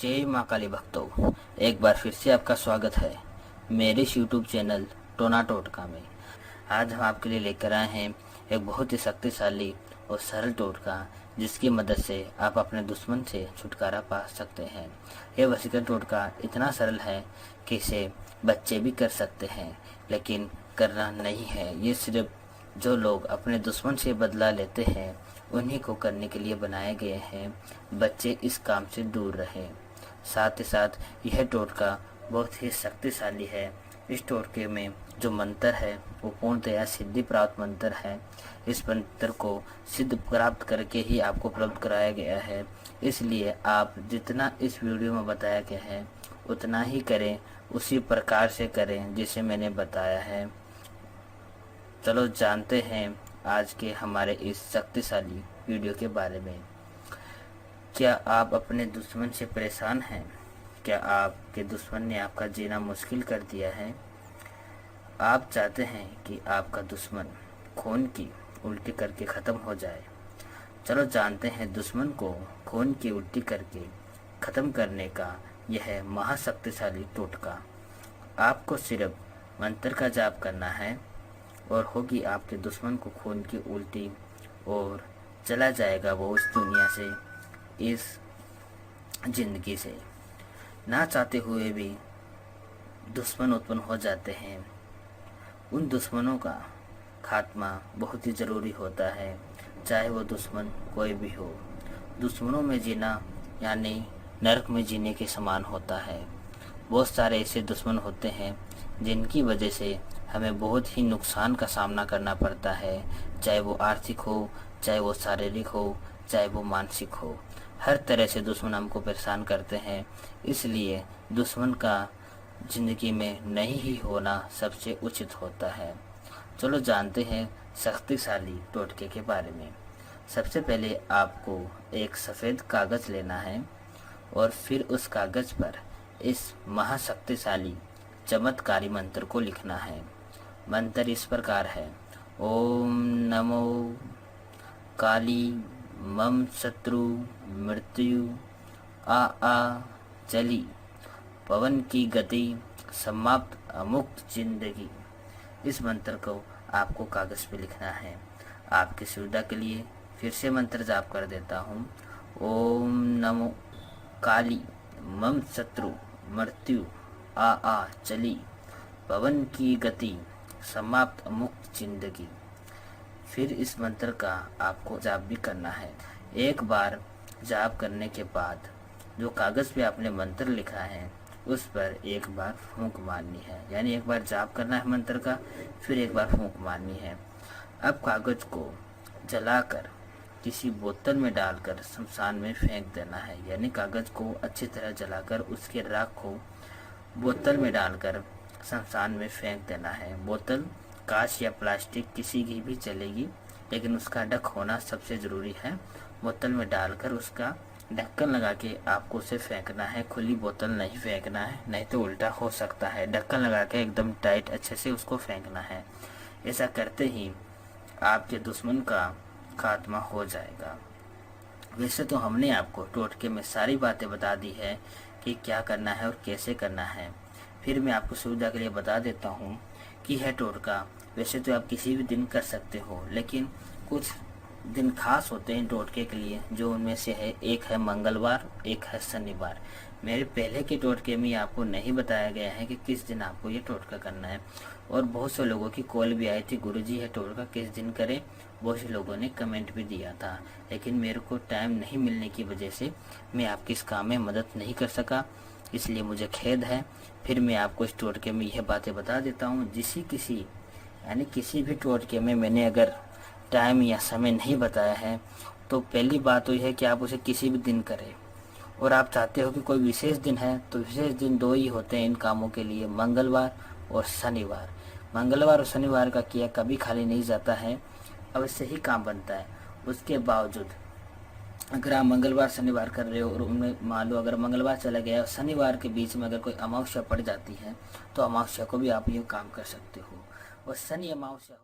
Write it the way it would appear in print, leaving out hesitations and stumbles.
जय माँ काली भक्तों, एक बार फिर से आपका स्वागत है मेरे यूट्यूब चैनल टोना टोटका में। आज हम आपके लिए लेकर आए हैं एक बहुत ही शक्तिशाली और सरल टोटका, जिसकी मदद से आप अपने दुश्मन से छुटकारा पा सकते हैं। यह वशीकरण टोटका इतना सरल है कि इसे बच्चे भी कर सकते हैं, लेकिन करना नहीं है। ये सिर्फ जो लोग अपने दुश्मन से बदला लेते हैं उन्हीं को करने के लिए बनाए गए हैं। बच्चे इस काम से दूर रहें। साथ ही साथ यह टोटका बहुत ही शक्तिशाली है। इस टोटके में जो मंत्र है वो पूर्णतया सिद्धि प्राप्त मंत्र है। इस मंत्र को सिद्ध प्राप्त करके ही आपको उपलब्ध कराया गया है, इसलिए आप जितना इस वीडियो में बताया गया है उतना ही करें, उसी प्रकार से करें जिसे मैंने बताया है। चलो जानते हैं आज के हमारे इस शक्तिशाली वीडियो के बारे में। क्या आप अपने दुश्मन से परेशान हैं? क्या आपके दुश्मन ने आपका जीना मुश्किल कर दिया है? आप चाहते हैं कि आपका दुश्मन खून की उल्टी करके ख़त्म हो जाए। चलो जानते हैं दुश्मन को खून की उल्टी करके ख़त्म करने का यह महाशक्तिशाली टोटका। आपको सिर्फ मंत्र का जाप करना है और होगी आपके दुश्मन को खून की उल्टी, और चला जाएगा वो उस दुनिया से, इस जिंदगी से। ना चाहते हुए भी दुश्मन उत्पन्न हो जाते हैं। उन दुश्मनों का खात्मा बहुत ही ज़रूरी होता है, चाहे वो दुश्मन कोई भी हो। दुश्मनों में जीना यानी नरक में जीने के समान होता है। बहुत सारे ऐसे दुश्मन होते हैं जिनकी वजह से हमें बहुत ही नुकसान का सामना करना पड़ता है, चाहे वो आर्थिक हो, चाहे वो शारीरिक हो, चाहे वो मानसिक हो। हर तरह से दुश्मन हमको परेशान करते हैं, इसलिए दुश्मन का ज़िंदगी में नहीं ही होना सबसे उचित होता है। चलो जानते हैं शक्तिशाली टोटके के बारे में। सबसे पहले आपको एक सफ़ेद कागज़ लेना है और फिर उस कागज़ पर इस महाशक्तिशाली चमत्कारी मंत्र को लिखना है। मंत्र इस प्रकार है: ओम नमो काली मम शत्रु मृत्यु आ चली पवन की गति समाप्त अमुक्त जिंदगी। इस मंत्र को आपको कागज़ पे लिखना है। आपकी सुविधा के लिए फिर से मंत्र जाप कर देता हूँ। ओम नमो काली मम शत्रु मृत्यु आ चली पवन की गति समाप्त मुक्त जिंदगी। फिर इस मंत्र का आपको जाप भी करना है। एक बार जाप करने के बाद जो कागज़ पे आपने मंत्र लिखा है उस पर एक बार फूंक मारनी है, यानी एक बार जाप करना है मंत्र का, फिर एक बार फूंक मारनी है। अब कागज़ को जलाकर किसी बोतल में डालकर शमशान में फेंक देना है, यानी कागज़ को अच्छी तरह जलाकर उसके राख को बोतल में डालकर शमशान में फेंक देना है। बोतल कांच या प्लास्टिक किसी की भी चलेगी, लेकिन उसका ढक होना सबसे ज़रूरी है। बोतल में डालकर उसका ढक्कन लगा के आपको उसे फेंकना है। खुली बोतल नहीं फेंकना है, नहीं तो उल्टा हो सकता है। ढक्कन लगा के एकदम टाइट अच्छे से उसको फेंकना है। ऐसा करते ही आपके दुश्मन का खात्मा हो जाएगा। वैसे तो हमने आपको टोटके में सारी बातें बता दी है कि क्या करना है और कैसे करना है। फिर मैं आपको सुविधा के लिए बता देता हूँ कि यह टोटका वैसे तो आप किसी भी दिन कर सकते हो, लेकिन कुछ दिन खास होते हैं टोटके के लिए, जो उनमें से है एक है मंगलवार, एक है शनिवार। मेरे पहले के टोटके में आपको नहीं बताया गया है कि किस दिन आपको ये टोटका करना है, और बहुत से लोगों की कॉल भी आई थी, गुरुजी है टोटका किस दिन करें। बहुत से लोगों ने कमेंट भी दिया था, लेकिन मेरे को टाइम नहीं मिलने की वजह से मैं आपकी इस काम में मदद नहीं कर सका, इसलिए मुझे खेद है। फिर मैं आपको इस टोटके में यह बातें बता देता हूँ। यानी किसी भी टोटके में मैंने अगर टाइम या समय नहीं बताया है तो पहली बात तो यह है कि आप उसे किसी भी दिन करें, और आप चाहते हो कि कोई विशेष दिन है तो विशेष दिन दो ही होते हैं इन कामों के लिए, मंगलवार और शनिवार। मंगलवार और शनिवार का किया कभी खाली नहीं जाता है, अवश्य ही काम बनता है। उसके बावजूद अगर आप मंगलवार शनिवार कर रहे हो और उनमें मान लो अगर मंगलवार चला गया और शनिवार के बीच में अगर कोई अमावस्या पड़ जाती है तो अमावस्या को भी आप ये काम कर सकते हो। और शनि अमावस्या